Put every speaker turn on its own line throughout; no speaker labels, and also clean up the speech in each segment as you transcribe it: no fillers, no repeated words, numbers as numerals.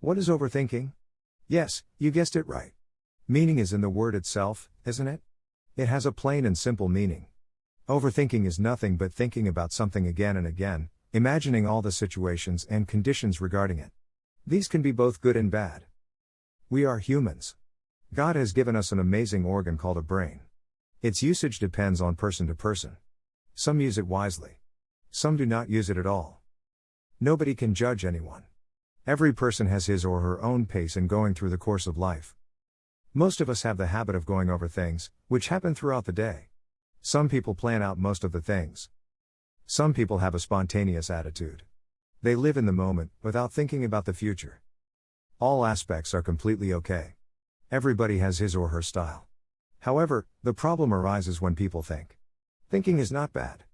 What is overthinking? Yes, you guessed it right. Meaning is in the word itself, isn't it? It has a plain and simple meaning. Overthinking is nothing but thinking about something again and again, imagining all the situations and conditions regarding it. These can be both good and bad. We are humans. God has given us an amazing organ called a brain. Its usage depends on person to person. Some use it wisely. Some do not use it at all. Nobody can judge anyone. Every person has his or her own pace in going through the course of life. Most of us have the habit of going over things, which happen throughout the day. Some people plan out most of the things. Some people have a spontaneous attitude. They live in the moment, without thinking about the future. All aspects are completely okay. Everybody has his or her style. However, the problem arises when people think. Thinking is not bad.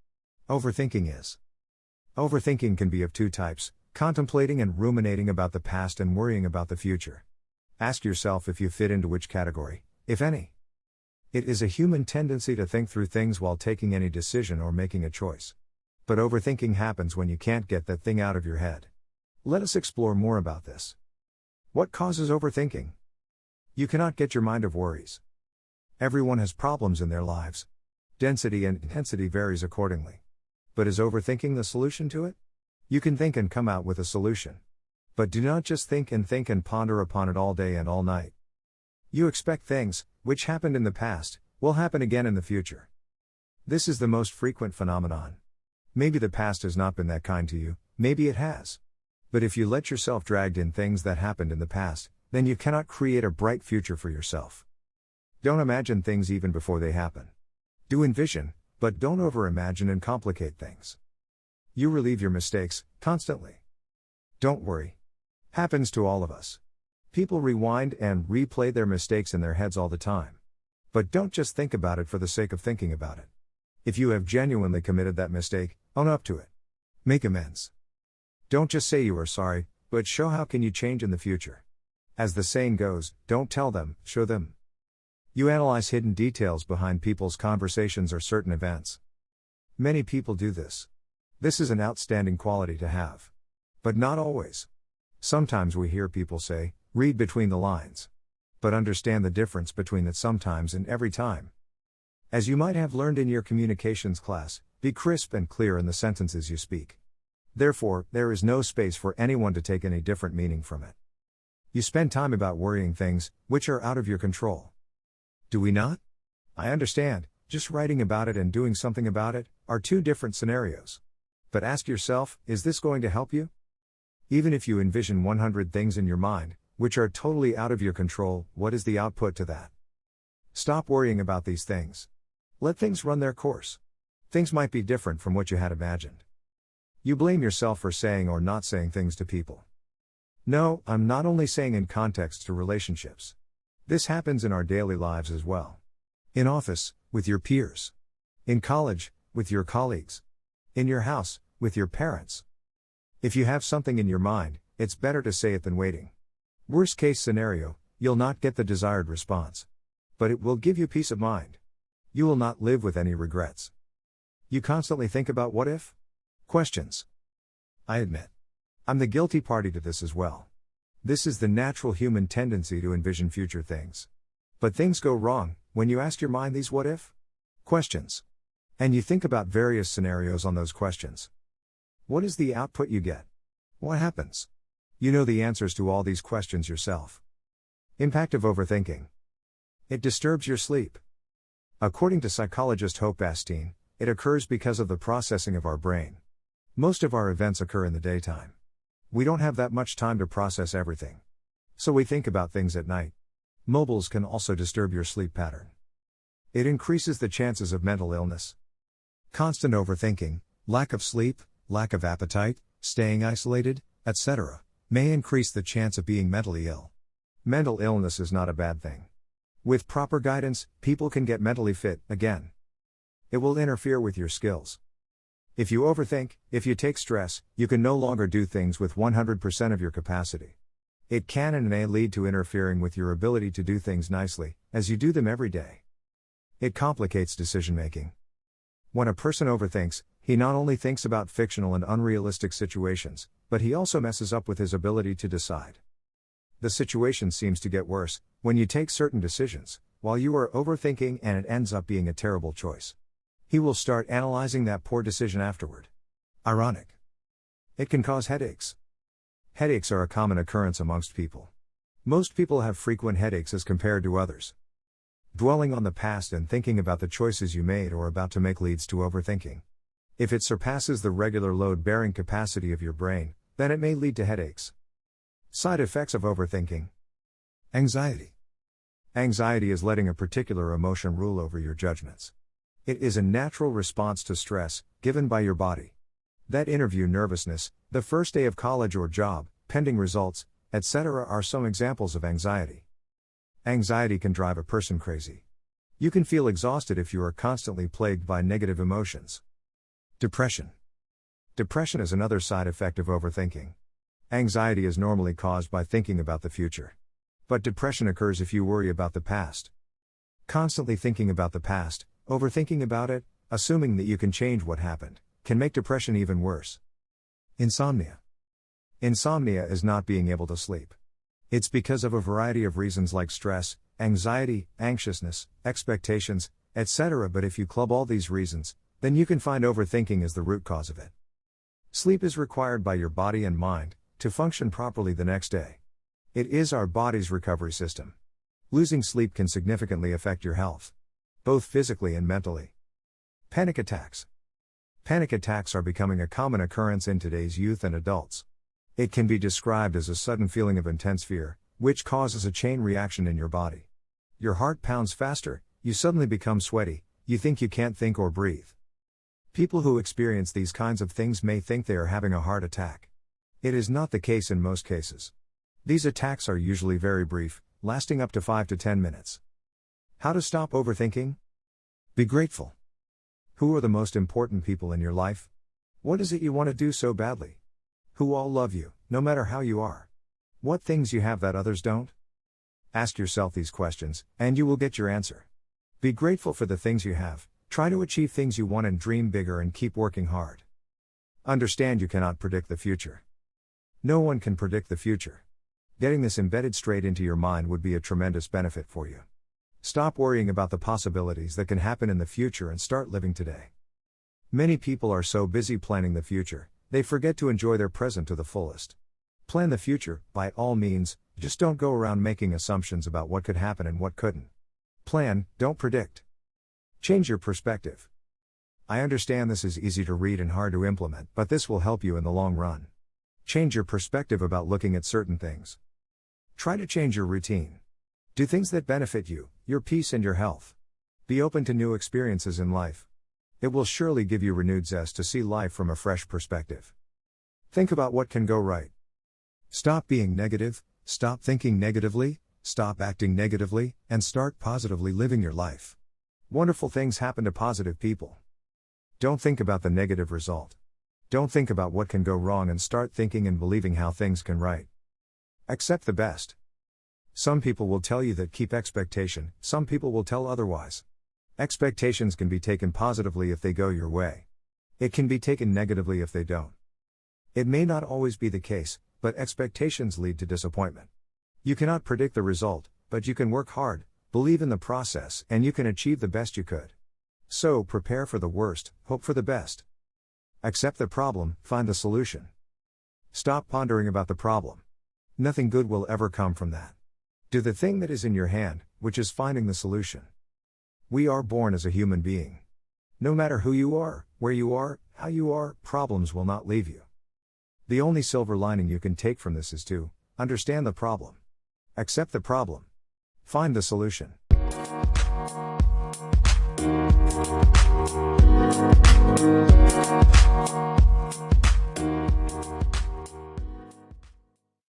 Overthinking is. Overthinking can be of two types: contemplating and ruminating about the past and worrying about the future. Ask yourself if you fit into which category, if any. It is a human tendency to think through things while taking any decision or making a choice. But overthinking happens when you can't get that thing out of your head. Let us explore more about this. What causes overthinking? You cannot get your mind off worries. Everyone has problems in their lives. Density and intensity varies accordingly. But is overthinking the solution to it? You can think and come out with a solution. But do not just think and ponder upon it all day and all night. You expect things, which happened in the past, will happen again in the future. This is the most frequent phenomenon. Maybe the past has not been that kind to you, maybe it has. But if you let yourself dragged in things that happened in the past, then you cannot create a bright future for yourself. Don't imagine things even before they happen. Do envision, but don't overimagine and complicate things. You relieve your mistakes, constantly. Don't worry. Happens to all of us. People rewind and replay their mistakes in their heads all the time. But don't just think about it for the sake of thinking about it. If you have genuinely committed that mistake, own up to it. Make amends. Don't just say you are sorry, but show how can you change in the future. As the saying goes, don't tell them, show them. You analyze hidden details behind people's conversations or certain events. Many people do this. This is an outstanding quality to have. But not always. Sometimes we hear people say, read between the lines. But understand the difference between that sometimes and every time. As you might have learned in your communications class, be crisp and clear in the sentences you speak. Therefore, there is no space for anyone to take any different meaning from it. You spend time about worrying things, which are out of your control. Do we not? I understand, just writing about it and doing something about it, are two different scenarios. But ask yourself, is this going to help you? Even if you envision 100 things in your mind, which are totally out of your control, what is the output to that? Stop worrying about these things. Let things run their course. Things might be different from what you had imagined. You blame yourself for saying or not saying things to people. No, I'm not only saying in context to relationships. This happens in our daily lives as well. In office, with your peers. In college, with your colleagues. In your house, with your parents. If you have something in your mind, it's better to say it than waiting. Worst case scenario, you'll not get the desired response. But it will give you peace of mind. You will not live with any regrets. You constantly think about what if? Questions. I admit. I'm the guilty party to this as well. This is the natural human tendency to envision future things. But things go wrong when you ask your mind these what if? Questions. And you think about various scenarios on those questions. What is the output you get? What happens? You know the answers to all these questions yourself. Impact of overthinking. It disturbs your sleep. According to psychologist Hope Bastien, it occurs because of the processing of our brain. Most of our events occur in the daytime. We don't have that much time to process everything. So we think about things at night. Mobiles can also disturb your sleep pattern. It increases the chances of mental illness. Constant overthinking, lack of sleep, lack of appetite, staying isolated, etc., may increase the chance of being mentally ill. Mental illness is not a bad thing. With proper guidance, people can get mentally fit again. It will interfere with your skills. If you overthink, if you take stress, you can no longer do things with 100% of your capacity. It can and may lead to interfering with your ability to do things nicely, as you do them every day. It complicates decision-making. When a person overthinks, he not only thinks about fictional and unrealistic situations, but he also messes up with his ability to decide. The situation seems to get worse when you take certain decisions, while you are overthinking and it ends up being a terrible choice. He will start analyzing that poor decision afterward. Ironic. It can cause headaches. Headaches are a common occurrence amongst people. Most people have frequent headaches as compared to others. Dwelling on the past and thinking about the choices you made or about to make leads to overthinking. If it surpasses the regular load-bearing capacity of your brain, then it may lead to headaches. Side effects of overthinking. Anxiety. Anxiety is letting a particular emotion rule over your judgments. It is a natural response to stress, given by your body. That interview nervousness, the first day of college or job, pending results, etc. are some examples of anxiety. Anxiety can drive a person crazy. You can feel exhausted if you are constantly plagued by negative emotions. Depression. Depression is another side effect of overthinking. Anxiety is normally caused by thinking about the future. But depression occurs if you worry about the past. Constantly thinking about the past, overthinking about it, assuming that you can change what happened, can make depression even worse. Insomnia. Insomnia is not being able to sleep. It's because of a variety of reasons like stress, anxiety, anxiousness, expectations, etc. But if you club all these reasons, then you can find overthinking as the root cause of it. Sleep is required by your body and mind to function properly the next day. It is our body's recovery system. Losing sleep can significantly affect your health, both physically and mentally. Panic attacks. Panic attacks are becoming a common occurrence in today's youth and adults. It can be described as a sudden feeling of intense fear, which causes a chain reaction in your body. Your heart pounds faster, you suddenly become sweaty, you think you can't think or breathe. People who experience these kinds of things may think they are having a heart attack. It is not the case in most cases. These attacks are usually very brief, lasting up to 5 to 10 minutes. How to stop overthinking? Be grateful. Who are the most important people in your life? What is it you want to do so badly? Who all love you, no matter how you are? What things you have that others don't? Ask yourself these questions, and you will get your answer. Be grateful for the things you have, try to achieve things you want and dream bigger and keep working hard. Understand you cannot predict the future. No one can predict the future. Getting this embedded straight into your mind would be a tremendous benefit for you. Stop worrying about the possibilities that can happen in the future and start living today. Many people are so busy planning the future, they forget to enjoy their present to the fullest. Plan the future, by all means, just don't go around making assumptions about what could happen and what couldn't. Plan, don't predict. Change your perspective. I understand this is easy to read and hard to implement, but this will help you in the long run. Change your perspective about looking at certain things. Try to change your routine. Do things that benefit you, your peace and your health. Be open to new experiences in life. It will surely give you renewed zest to see life from a fresh perspective. Think about what can go right. Stop being negative, stop thinking negatively, stop acting negatively, and start positively living your life. Wonderful things happen to positive people. Don't think about the negative result. Don't think about what can go wrong and start thinking and believing how things can right. Accept the best. Some people will tell you that keep expectation, some people will tell otherwise. Expectations can be taken positively if they go your way. It can be taken negatively if they don't. It may not always be the case, but expectations lead to disappointment. You cannot predict the result, but you can work hard, believe in the process, and you can achieve the best you could. So, prepare for the worst, hope for the best. Accept the problem, find the solution. Stop pondering about the problem. Nothing good will ever come from that. Do the thing that is in your hand, which is finding the solution. We are born as a human being. No matter who you are, where you are, how you are, problems will not leave you. The only silver lining you can take from this is to understand the problem. Accept the problem. Find the solution.